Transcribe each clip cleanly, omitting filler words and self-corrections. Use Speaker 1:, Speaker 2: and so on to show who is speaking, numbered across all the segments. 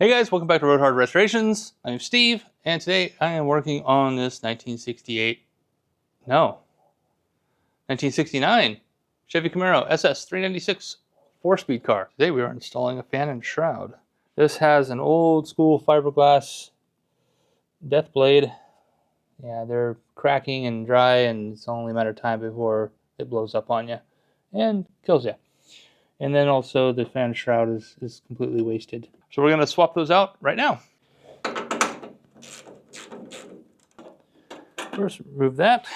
Speaker 1: Hey guys, welcome back to Road Hard Restorations. I'm Steve, and today I am working on this 1969 Chevy Camaro SS 396 4-speed car. Today we are installing a fan and shroud. This has an old school fiberglass death blade. Yeah, they're cracking and dry, and it's only a matter of time before it blows up on you and kills you. And then also the fan shroud is completely wasted. So we're going to swap those out right now. First, remove that.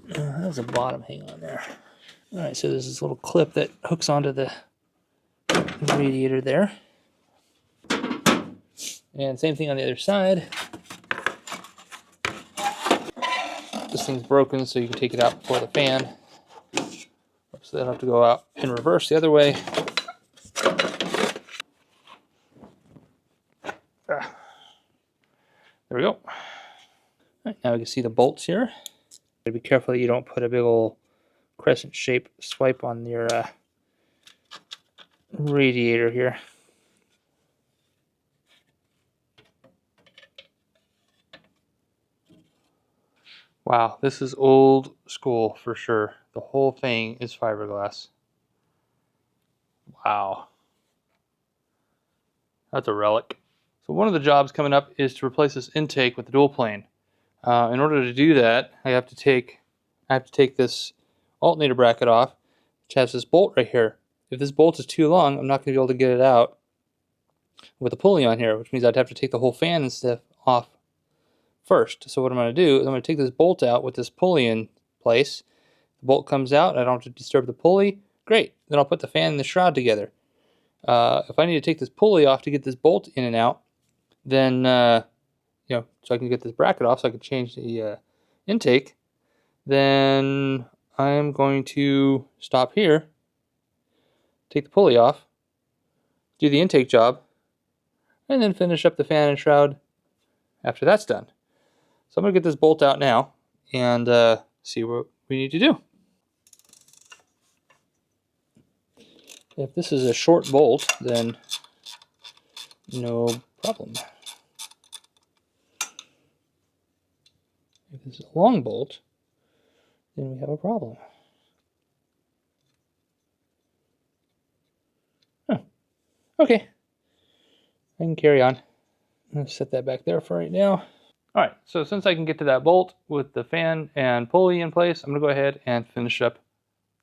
Speaker 1: There's a bottom hang on there. All right, so there's this little clip that hooks onto the radiator there. And same thing on the other side. This thing's broken, so you can take it out before the fan. So that'll have to go out in reverse the other way. There we go. All right, now we can see the bolts here. Be careful that you don't put a big old crescent-shaped swipe on your radiator here. Wow, this is old school for sure. The whole thing is fiberglass. Wow. That's a relic. So one of the jobs coming up is to replace this intake with the dual plane. In order to do that, I have to take this alternator bracket off, which has this bolt right here. If this bolt is too long, I'm not going to be able to get it out with a pulley on here, which means I'd have to take the whole fan and stuff off first. So what I'm going to do is I'm going to take this bolt out with this pulley in place. The bolt comes out, I don't have to disturb the pulley. Great. Then I'll put the fan and the shroud together. If I need to take this pulley off to get this bolt in and out, then so I can get this bracket off so I can change the intake, then I'm going to stop here, take the pulley off, do the intake job, and then finish up the fan and shroud after that's done. So I'm going to get this bolt out now and see what we need to do. If this is a short bolt, then no problem. If this is a long bolt, then we have a problem. Oh, okay. I can carry on. I'm going to set that back there for right now. All right, so since I can get to that bolt with the fan and pulley in place, I'm going to go ahead and finish up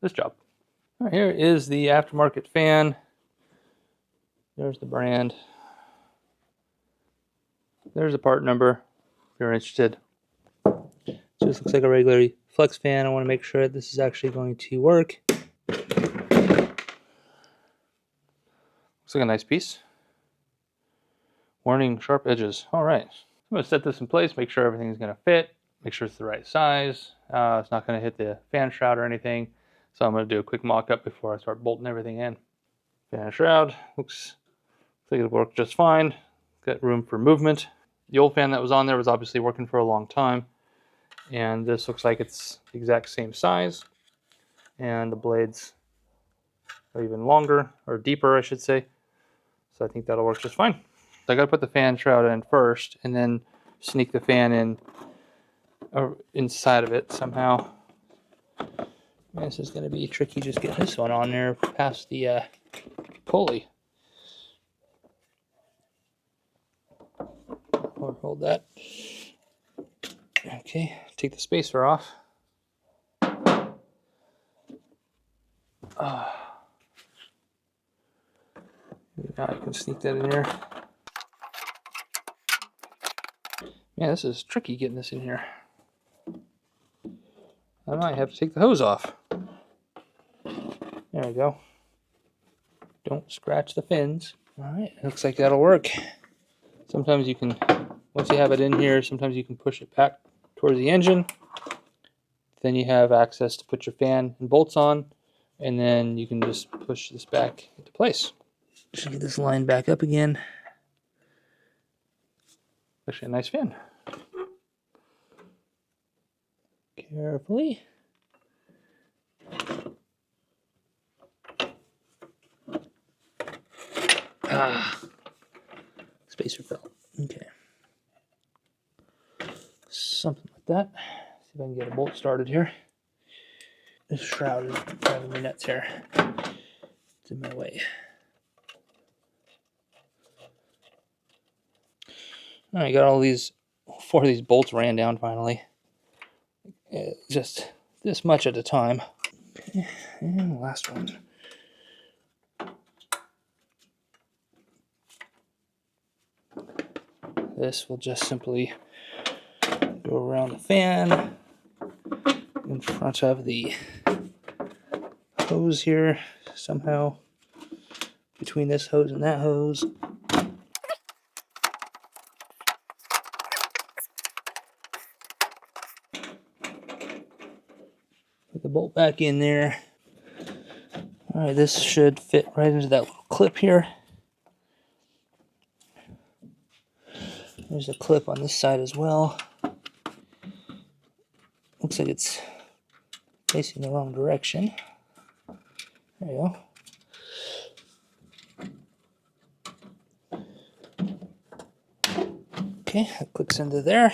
Speaker 1: this job. All right, here is the aftermarket fan. There's the brand. There's the part number if you're interested. Just looks like a regular flex fan. I want to make sure that this is actually going to work. Looks like a nice piece. Warning, sharp edges. All right. I'm going to set this in place, make sure everything's going to fit, make sure it's the right size. It's not going to hit the fan shroud or anything. So I'm going to do a quick mock-up before I start bolting everything in. Fan shroud looks like it'll work just fine. Got room for movement. The old fan that was on there was obviously working for a long time. And this looks like it's the exact same size. And the blades are even longer, or deeper I should say. So I think that'll work just fine. So I got to put the fan shroud in first and then sneak the fan in inside of it somehow. This is going to be tricky, just getting this one on there past the pulley. Or hold that. Okay, take the spacer off. Now I can sneak that in here. Man, this is tricky getting this in here. I might have to take the hose off. There we go. Don't scratch the fins. Alright, looks like that'll work. Sometimes you can, once you have it in here, sometimes you can push it back towards the engine. Then you have access to put your fan and bolts on, and then you can just push this back into place. Just get this line back up again. Actually a nice fan. Carefully. Spacer fell. Okay. Something like that. See if I can get a bolt started here. This shroud is driving me nuts here. It's in my way. Alright, got all these, 4 of these bolts ran down finally. Just this much at a time. Okay, and the last one. This will just simply go around the fan in front of the hose here, somehow between this hose and that hose. Put the bolt back in there. Alright, this should fit right into that little clip here. There's a clip on this side as well. Looks like it's facing the wrong direction. There you go. Okay, that clicks into there.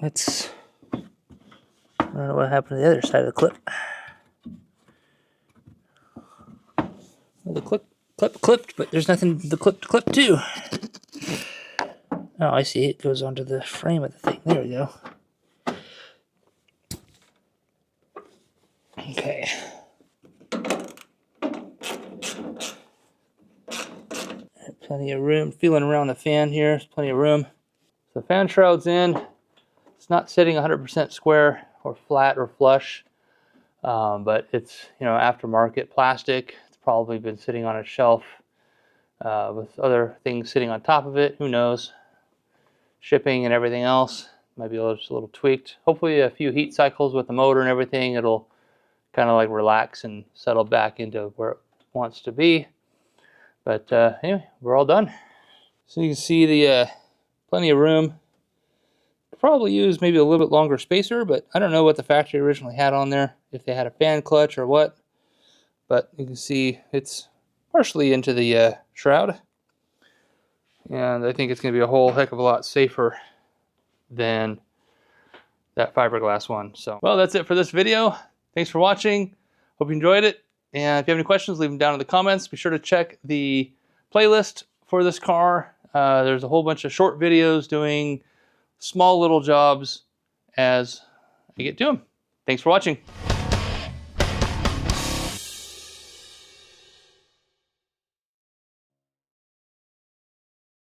Speaker 1: I don't know what happened to the other side of the clip. Well, the clip clipped, but there's nothing the clip to clip to. Oh, I see. It goes onto the frame of the thing. There we go. Okay. Plenty of room. Feeling around the fan here. There's plenty of room. So the fan shroud's in. It's not sitting 100% square or flat or flush, but it's, you know, aftermarket plastic. It's probably been sitting on a shelf with other things sitting on top of it. Who knows? Shipping and everything else might be just a little tweaked. Hopefully a few heat cycles with the motor and everything, it'll kind of like relax and settle back into where it wants to be. But anyway, we're all done. So you can see the plenty of room. Probably use maybe a little bit longer spacer, but I don't know what the factory originally had on there, if they had a fan clutch or what. But you can see it's partially into the shroud. And I think it's going to be a whole heck of a lot safer than that fiberglass one. So, well, that's it for this video. Thanks for watching. Hope you enjoyed it. And if you have any questions, leave them down in the comments. Be sure to check the playlist for this car. There's a whole bunch of short videos doing small little jobs as I get to them. Thanks for watching.